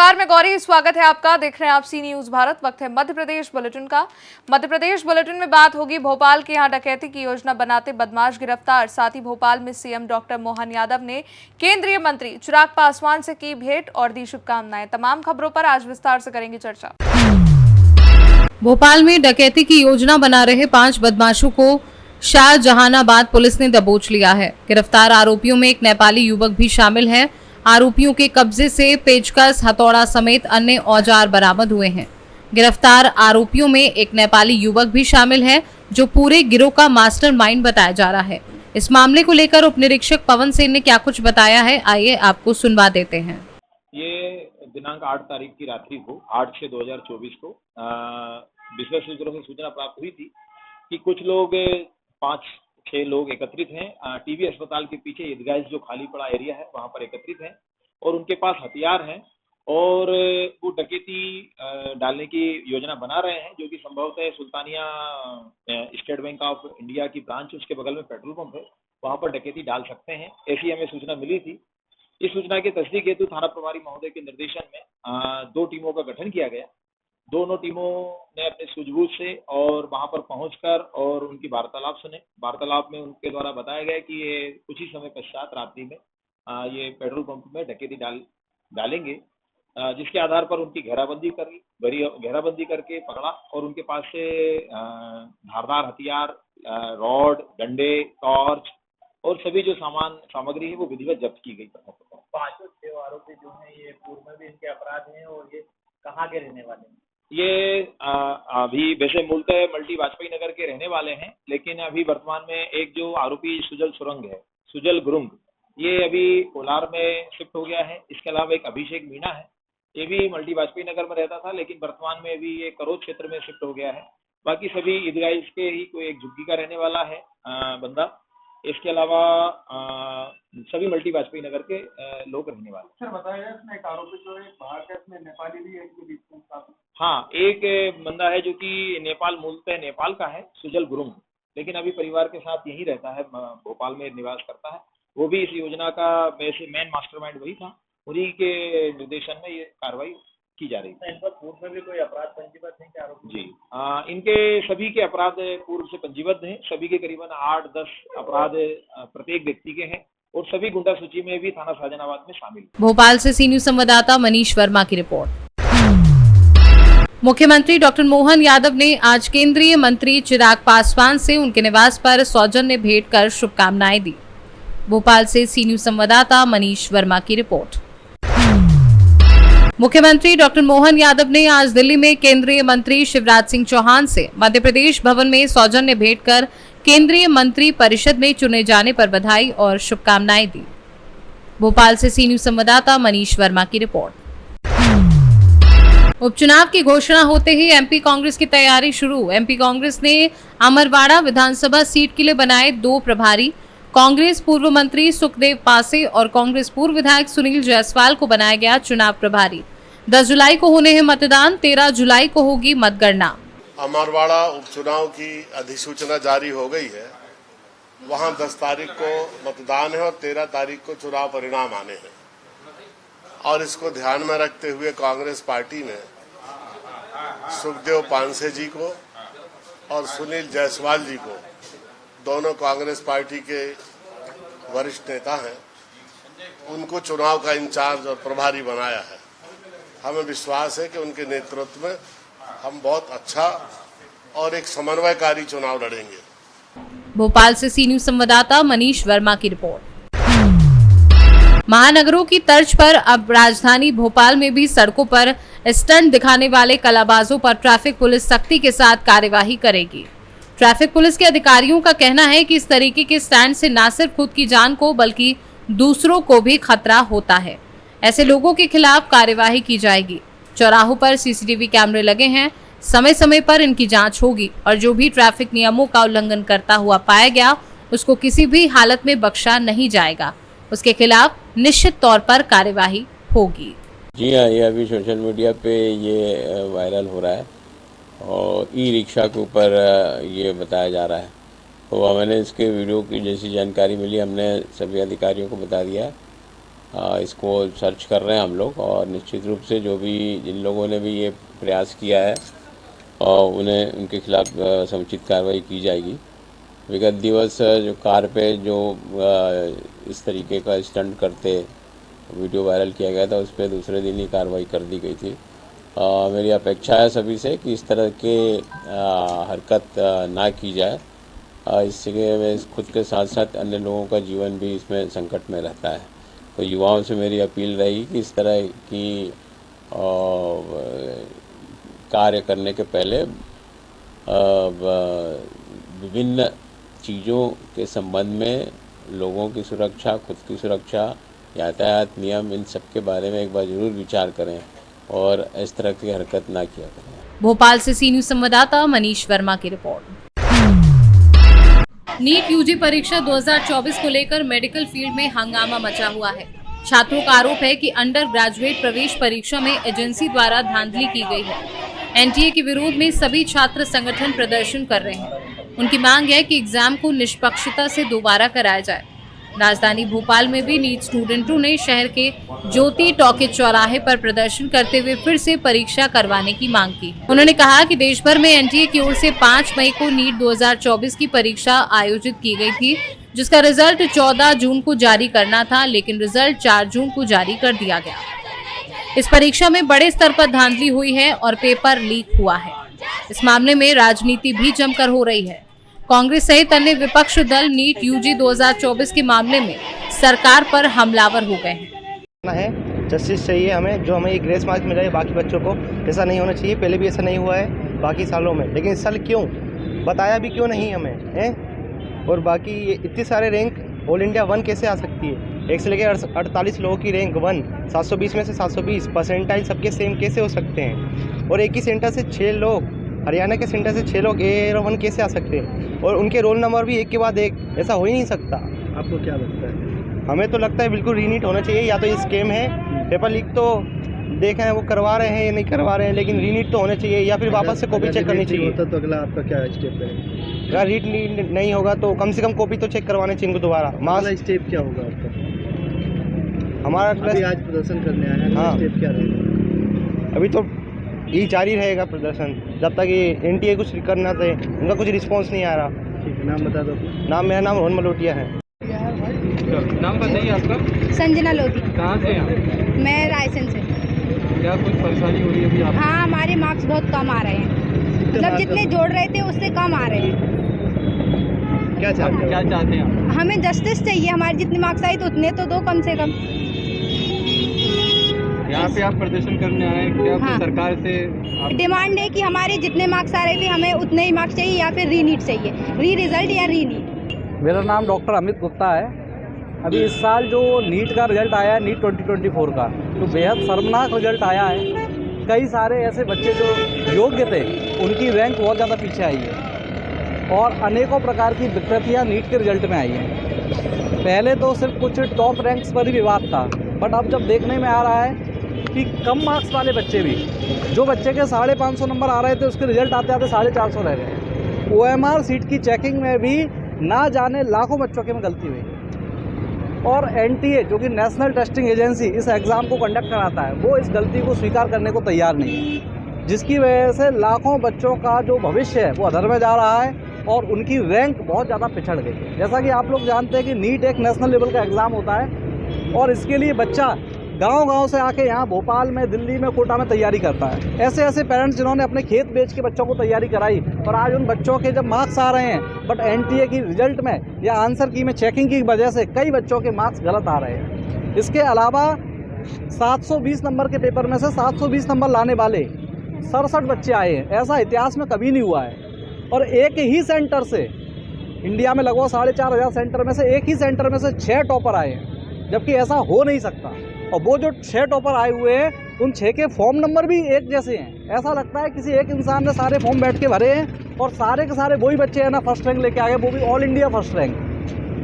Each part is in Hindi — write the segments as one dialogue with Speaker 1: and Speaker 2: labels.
Speaker 1: नमस्कार, मैं गौरी, स्वागत है आपका। देख रहे हैं आप सी न्यूज भारत। वक्त है मध्य प्रदेश बुलेटिन का। मध्य प्रदेश बुलेटिन में बात होगी भोपाल के यहां डकैती की योजना बनाते बदमाश गिरफ्तार। साथ ही भोपाल में सीएम डॉक्टर मोहन यादव ने केंद्रीय मंत्री चिराग पासवान से की भेंट और दी शुभकामनाएं। तमाम खबरों पर आज विस्तार से करेंगे चर्चा।
Speaker 2: भोपाल में डकैती की योजना बना रहे 5 बदमाशों को शाहजहानाबाद पुलिस ने दबोच लिया है। गिरफ्तार आरोपियों में एक नेपाली युवक भी शामिल है। आरोपियों के कब्जे से पेचकस, हथौड़ा समेत अन्य औजार बरामद हुए हैं। गिरफ्तार आरोपियों में एक नेपाली युवक भी शामिल है जो पूरे गिरोह का मास्टरमाइंड बताया जा रहा है। इस मामले को लेकर उप निरीक्षक पवन सेन ने क्या कुछ बताया है, आइए आपको सुनवा देते हैं।
Speaker 3: ये दिनांक 8 तारीख की रात्रि को 8/6/2024 को विशेष सूत्रों से सूचना प्राप्त हुई थी कि कुछ लोग 5-6 लोग एकत्रित हैं टीबी अस्पताल के पीछे ईदगाह जो खाली पड़ा एरिया है वहां पर एकत्रित हैं और उनके पास हथियार हैं और वो डकैती डालने की योजना बना रहे हैं, जो कि संभवतः Sultania state bank of India की ब्रांच, उसके बगल में पेट्रोल पंप है, वहां पर डकैती डाल सकते हैं, ऐसी हमें सूचना मिली थी। इस सूचना के तस्दीक हेतु थाना प्रभारी महोदय के निर्देशन में 2 टीमों का गठन किया गया। दोनों टीमों ने अपने सूझबूझ से और वहां पर पहुंचकर और उनकी वार्तालाप सुने। वार्तालाप में उनके द्वारा बताया गया कि ये कुछ ही समय पश्चात रात्रि में ये पेट्रोल पंप में डकैती डालेंगे, जिसके आधार पर उनकी घेराबंदी करी। घेराबंदी करके पकड़ा और उनके पास से धारदार हथियार, रॉड, डंडे, टॉर्च और सभी जो सामग्री है वो विधिवत जब्त की गई।
Speaker 4: 5 आरोपी जो हैं ये पूर्व में भी इनके अपराध हैं और ये कहाँ के रहने वाले हैं?
Speaker 3: ये अभी वैसे मूलतः मल्टी वाजपेयी नगर के रहने वाले हैं, लेकिन अभी वर्तमान में एक जो आरोपी सुजल गुरुंग, ये अभी कोलार में शिफ्ट हो गया है। इसके अलावा एक अभिषेक मीणा है, ये भी मल्टी वाजपेयी नगर में रहता था, लेकिन वर्तमान में अभी ये करोद क्षेत्र में शिफ्ट हो गया है। बाकी सभी ईदगाह के ही कोई एक झुग्गी का रहने वाला है बंदा। इसके अलावा सभी मल्टी वाजपेयी नगर के लोग रहने वाले।
Speaker 4: सर बताया इसमें एक आरोपी जो है बाहर का, इसमें नेपाली भी है इसके बीच में साथ?
Speaker 3: हाँ, एक बंदा है जो कि मूलतः नेपाल का है, सुजल गुरुंग, लेकिन अभी परिवार के साथ यहीं रहता है, भोपाल में निवास करता है। वो भी इस योजना का मेन मास्टरमाइंड वही था, उन्हीं के निर्देशन में ये कार्रवाई की जा रही है।
Speaker 4: इन पर पूर्व में भी कोई अपराध पंजीबद्ध है क्या आरोपी?
Speaker 3: जी, इनके सभी के अपराध पूर्व से पंजीबद्ध हैं। सभी के करीबन 8-10 अपराध प्रत्येक व्यक्ति के हैं और सभी गुंडा सूची में भी थाना शाहजहानाबाद में शामिल।
Speaker 2: भोपाल से सी न्यूज संवाददाता मनीष वर्मा की रिपोर्ट। मुख्यमंत्री डॉक्टर मोहन यादव ने आज केंद्रीय मंत्री चिराग पासवान से उनके निवास पर सौजन्य भेंट कर शुभकामनाएं दी। भोपाल से सी न्यूज संवाददाता मनीष वर्मा की रिपोर्ट। मुख्यमंत्री डॉक्टर मोहन यादव ने आज दिल्ली में केंद्रीय मंत्री शिवराज सिंह चौहान से मध्य प्रदेश भवन में सौजन्य भेंट कर केंद्रीय मंत्री परिषद में चुने जाने पर बधाई और शुभकामनाएं दी। भोपाल से सी न्यूज संवाददाता मनीष वर्मा की रिपोर्ट। उपचुनाव की घोषणा होते ही एमपी कांग्रेस की तैयारी शुरू। एमपी कांग्रेस ने अमरवाड़ा विधानसभा सीट के लिए बनाए 2 प्रभारी। कांग्रेस पूर्व मंत्री सुखदेव पासे और कांग्रेस पूर्व विधायक सुनील जायसवाल को बनाया गया चुनाव प्रभारी। 10 जुलाई को होने हैं मतदान, 13 जुलाई को होगी मतगणना।
Speaker 5: अमरवाड़ा उपचुनाव की अधिसूचना जारी हो गई है। वहां 10 तारीख को मतदान है और 13 तारीख को चुनाव परिणाम आने हैं और इसको ध्यान में रखते हुए कांग्रेस पार्टी ने सुखदेव पांसे जी को और सुनील जायसवाल जी को, दोनों कांग्रेस पार्टी के वरिष्ठ नेता हैं, उनको चुनाव का इंचार्ज और प्रभारी बनाया है। हमें विश्वास है कि उनके नेतृत्व में हम बहुत अच्छा और एक समन्वयकारी चुनाव लड़ेंगे।
Speaker 2: भोपाल से सी न्यूज संवाददाता मनीष वर्मा की रिपोर्ट। महानगरों की तर्ज पर अब राजधानी भोपाल में भी सड़कों पर स्टंट दिखाने वाले कलाबाजों पर ट्रैफिक पुलिस सख्ती के साथ कार्यवाही करेगी। ट्रैफिक पुलिस के अधिकारियों का कहना है कि इस तरीके के स्टैंड से न सिर्फ खुद की जान को बल्कि दूसरों को भी खतरा होता है। ऐसे लोगों के खिलाफ कार्यवाही की जाएगी। चौराहों पर सीसीटीवी कैमरे लगे हैं, समय समय पर इनकी जांच होगी और जो भी ट्रैफिक नियमों का उल्लंघन करता हुआ पाया गया उसको किसी भी हालत में बख्शा नहीं जाएगा। उसके खिलाफ निश्चित तौर पर कार्यवाही होगी।
Speaker 6: जी हाँ, ये अभी सोशल मीडिया पे ये वायरल हो रहा है और ई रिक्शा के ऊपर ये बताया जा रहा है। तो मैंने इसके वीडियो की जैसी जानकारी मिली हमने सभी अधिकारियों को बता दिया इसको सर्च कर रहे हैं हम लोग, और निश्चित रूप से जो भी जिन लोगों ने भी ये प्रयास किया है और उन्हें उनके खिलाफ समुचित कार्रवाई की जाएगी। विगत दिवस जो कार पे जो इस तरीके का स्टंट करते वीडियो वायरल किया गया था, उस पर दूसरे दिन ही कार्रवाई कर दी गई थी। मेरी अपेक्षा है सभी से कि इस तरह के हरकत ना की जाए, इससे खुद के साथ साथ अन्य लोगों का जीवन भी इसमें संकट में रहता है। तो युवाओं से मेरी अपील रहेगी कि इस तरह की कार्य करने के पहले विभिन्न चीज़ों के संबंध में लोगों की सुरक्षा, खुद की सुरक्षा, यातायात नियम, इन सब के बारे में एक बार ज़रूर विचार करें और इस तरह की हरकत ना किया करें।
Speaker 2: भोपाल से सी न्यूज़ संवाददाता मनीष वर्मा की रिपोर्ट। नीट यूजी परीक्षा 2024 को लेकर मेडिकल फील्ड में हंगामा मचा हुआ है। छात्रों का आरोप है कि अंडर ग्रेजुएट प्रवेश परीक्षा में एजेंसी द्वारा धांधली की गई है। एनटीए के विरोध में सभी छात्र संगठन प्रदर्शन कर रहे हैं। उनकी मांग है कि एग्जाम को निष्पक्षता से दोबारा कराया जाए। राजधानी भोपाल में भी नीट स्टूडेंटों ने शहर के ज्योति टॉकीज चौराहे पर प्रदर्शन करते हुए फिर से परीक्षा करवाने की मांग की। उन्होंने कहा कि देश भर में एनटीए की ओर से 5 मई को नीट 2024 की परीक्षा आयोजित की गई थी, जिसका रिजल्ट 14 जून को जारी करना था, लेकिन रिजल्ट 4 जून को जारी कर दिया गया। इस परीक्षा में बड़े स्तर पर धांधली हुई है और पेपर लीक हुआ है। इस मामले में राजनीति भी जमकर हो रही है। कांग्रेस सहित अन्य विपक्ष दल नीट यूजी 2024 के मामले में सरकार पर हमलावर हो गए हैं।
Speaker 7: जस्टिस चाहिए हमें, जो हमें एक ग्रेस मार्क मिला है बाकी बच्चों को, ऐसा नहीं होना चाहिए। पहले भी ऐसा नहीं हुआ है बाकी सालों में, लेकिन इस साल क्यों बताया भी क्यों नहीं हमें है? और बाकी इतने सारे रैंक ऑल इंडिया 1 कैसे आ सकती है? 1 से लेकर 48 लोगों की रैंक 1, 720 में से 720 परसेंटाइल सबके सेम कैसे हो सकते हैं? और एक ही सेंटर से 6 लोग, हरियाणा के सेंटर से 6 लोग A1 कैसे आ सकते हैं? और उनके रोल नंबर भी एक के बाद एक, ऐसा हो ही नहीं सकता।
Speaker 8: आपको क्या लगता है?
Speaker 7: हमें तो लगता है बिल्कुल रीनीट होना चाहिए। या तो ये स्कैम है, पेपर लीक तो देख रहे हैं वो करवा रहे हैं या नहीं करवा रहे हैं, लेकिन रीनीट तो होना चाहिए या फिर वापस से कॉपी चेक करनी चाहिए।
Speaker 8: तो अगला आपका क्या स्टेप है?
Speaker 7: अगर रीट नहीं होगा तो कम से कम कॉपी तो चेक करवाने चाहिए इनको दोबारा।
Speaker 8: अगला स्टेप क्या होगा आपका?
Speaker 7: हमारा
Speaker 8: अभी आज प्रदर्शन करने आया है,
Speaker 7: हाँ।
Speaker 8: स्टेप क्या रहेगा?
Speaker 7: अभी तो ये जारी रहेगा प्रदर्शन जब तक ये एनटीए कुछ करना दे। उनका कुछ रिस्पॉन्स नहीं आ रहा।
Speaker 8: ठीक है, नाम बता दो।
Speaker 7: नाम, मेरा नाम रोहन मलोटिया है।
Speaker 9: नाम बताइए आपका।
Speaker 10: संजना लोधी।
Speaker 9: कहाँ से हैं?
Speaker 10: मैं रायसेन से।
Speaker 9: क्या कुछ परेशानी हो रही है अभी आप?
Speaker 10: हाँ, हमारे मार्क्स बहुत कम आ रहे हैं, मतलब जितने जोड़ रहे थे उससे कम आ रहे हैं।
Speaker 8: क्या चाहते हैं आप?
Speaker 10: हमें जस्टिस चाहिए, हमारे जितने मार्क्स आए तो उतने तो दो कम से कम।
Speaker 9: यहाँ पे आप प्रदर्शन करने आए हैं, क्या
Speaker 10: हाँ।
Speaker 9: सरकार से
Speaker 10: डिमांड है कि हमारे जितने मार्क्स आ रहे थे हमें उतने ही मार्क्स चाहिए, या फिर रीनीट चाहिए, री रिजल्ट या रीनीट।
Speaker 11: मेरा नाम डॉक्टर अमित गुप्ता है। अभी इस साल जो नीट का रिजल्ट आया है, नीट 2024 का, तो बेहद शर्मनाक रिजल्ट आया है। कई सारे ऐसे बच्चे जो योग्य थे उनकी रैंक बहुत ज़्यादा पीछे आई है और अनेकों प्रकार की विकृतियाँ नीट के रिजल्ट में आई हैं। पहले तो सिर्फ कुछ टॉप रैंक्स पर ही विवाद था, बट अब जब देखने में आ रहा है कि कम मार्क्स वाले बच्चे भी, जो बच्चे के 550 नंबर आ रहे थे उसके रिजल्ट आते आते 450 रह गए। OMR सीट की चेकिंग में भी ना जाने लाखों बच्चों के में गलती हुई और NTA जो कि नेशनल टेस्टिंग एजेंसी इस एग्ज़ाम को कंडक्ट कराता है, वो इस गलती को स्वीकार करने को तैयार नहीं है, जिसकी वजह से लाखों बच्चों का जो भविष्य है वो अधर में जा रहा है और उनकी रैंक बहुत ज़्यादा पिछड़ गई है। जैसा कि आप लोग जानते हैं कि नीट एक नेशनल लेवल का एग्ज़ाम होता है और इसके लिए बच्चा गांव-गांव से आके यहाँ भोपाल में, दिल्ली में, कोटा में तैयारी करता है। ऐसे ऐसे पेरेंट्स जिन्होंने अपने खेत बेच के बच्चों को तैयारी कराई और आज उन बच्चों के जब मार्क्स आ रहे हैं, बट NTA की रिजल्ट में या आंसर की में चेकिंग की वजह से कई बच्चों के मार्क्स गलत आ रहे हैं। इसके अलावा 720 नंबर के पेपर में से 720 नंबर लाने वाले 67 बच्चे आए हैं। ऐसा इतिहास में कभी नहीं हुआ है और एक ही सेंटर से, इंडिया में लगभग 4500 सेंटर में से एक ही सेंटर में से 6 टॉपर आए हैं, जबकि ऐसा हो नहीं सकता। और वो जो 6 टॉपर आए हुए हैं उन 6 के फॉर्म नंबर भी एक जैसे हैं। ऐसा लगता है किसी एक इंसान ने सारे फॉर्म बैठ के भरे हैं और सारे के सारे वही बच्चे हैं ना फर्स्ट रैंक लेके आ गए, वो भी ऑल इंडिया फर्स्ट रैंक।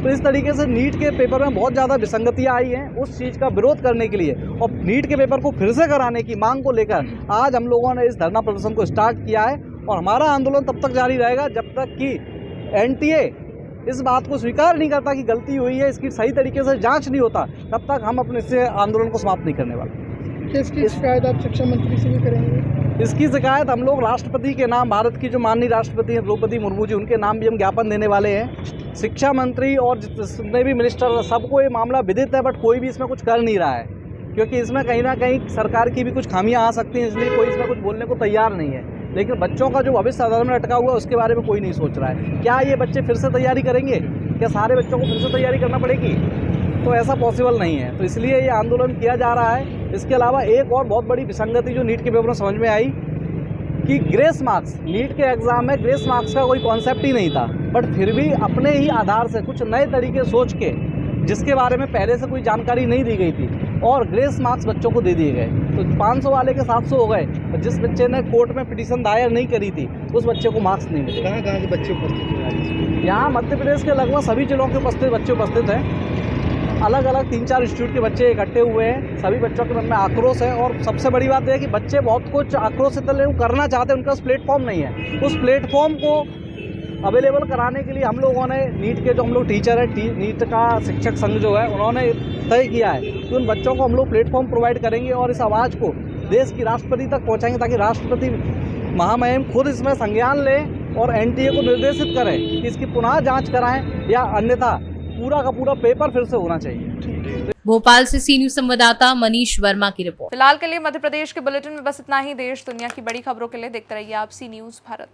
Speaker 11: तो इस तरीके से नीट के पेपर में बहुत ज़्यादा विसंगतियाँ आई हैं। उस चीज़ का विरोध करने के लिए और नीट के पेपर को फिर से कराने की मांग को लेकर आज हम लोगों ने इस धरना प्रदर्शन को स्टार्ट किया है और हमारा आंदोलन तब तक जारी रहेगा जब तक कि NTA इस बात को स्वीकार नहीं करता कि गलती हुई है, इसकी सही तरीके से जांच नहीं होता, तब तक हम अपने से आंदोलन को समाप्त नहीं करने वाले।
Speaker 8: किसकी शिकायत आप शिक्षा मंत्री से भी करेंगे?
Speaker 11: इसकी शिकायत हम लोग राष्ट्रपति के नाम, भारत की जो माननीय राष्ट्रपति हैं द्रौपदी मुर्मू जी, उनके नाम भी हम ज्ञापन देने वाले हैं। शिक्षा मंत्री और जितने भी मिनिस्टर, सबको ये मामला विदित है, बट कोई भी इसमें कुछ कर नहीं रहा है, क्योंकि इसमें कहीं ना कहीं सरकार की भी कुछ खामियां आ सकती हैं, इसलिए कोई इसमें कुछ बोलने को तैयार नहीं है। लेकिन बच्चों का जो भविष्य साधारण में अटका हुआ है उसके बारे में कोई नहीं सोच रहा है। क्या ये बच्चे फिर से तैयारी करेंगे? क्या सारे बच्चों को फिर से तैयारी करना पड़ेगी? तो ऐसा पॉसिबल नहीं है। तो इसलिए ये आंदोलन किया जा रहा है। इसके अलावा एक और बहुत बड़ी विसंगति जो नीट के पेपर में समझ में आई कि ग्रेस मार्क्स, नीट के एग्ज़ाम में ग्रेस मार्क्स का कोई कॉन्सेप्ट ही नहीं था, बट फिर भी अपने ही आधार से कुछ नए तरीके सोच के, जिसके बारे में पहले से कोई जानकारी नहीं दी गई थी, और ग्रेस मार्क्स बच्चों को दे दिए गए। तो 500 वाले के 700 हो गए, और जिस बच्चे ने कोर्ट में पिटीशन दायर नहीं करी थी उस बच्चे को मार्क्स नहीं मिले।
Speaker 8: कहाँ कहाँ के बच्चे उपस्थित हैं?
Speaker 11: यहाँ मध्य प्रदेश के लगभग सभी जिलों के बच्चे उपस्थित हैं। अलग अलग 3-4 इंस्टीट्यूट के बच्चे इकट्ठे हुए हैं। सभी बच्चों के मन में आक्रोश है, और सबसे बड़ी बात यह है कि बच्चे बहुत कुछ आक्रोश करना चाहते हैं, उनके पास प्लेटफॉर्म नहीं है। उस प्लेटफॉर्म को अवेलेबल कराने के लिए हम लोगों ने, नीट के जो हम लोग टीचर है, नीट का शिक्षक संघ जो है, उन्होंने तय किया है कि उन बच्चों को हम लोग प्लेटफॉर्म प्रोवाइड करेंगे और इस आवाज़ को देश की राष्ट्रपति तक पहुँचाएंगे, ताकि राष्ट्रपति महामहिम खुद इसमें संज्ञान लें और NTA को निर्देशित करें कि इसकी पुनः जाँच कराएँ, या अन्यथा पूरा का पूरा पेपर फिर से होना चाहिए।
Speaker 2: भोपाल से सी न्यूज संवाददाता मनीष वर्मा की रिपोर्ट।
Speaker 1: फिलहाल के लिए मध्य प्रदेश के बुलेटिन में बस इतना ही। देश दुनिया की बड़ी खबरों के लिए देखते रहिए आप सी न्यूज भारत।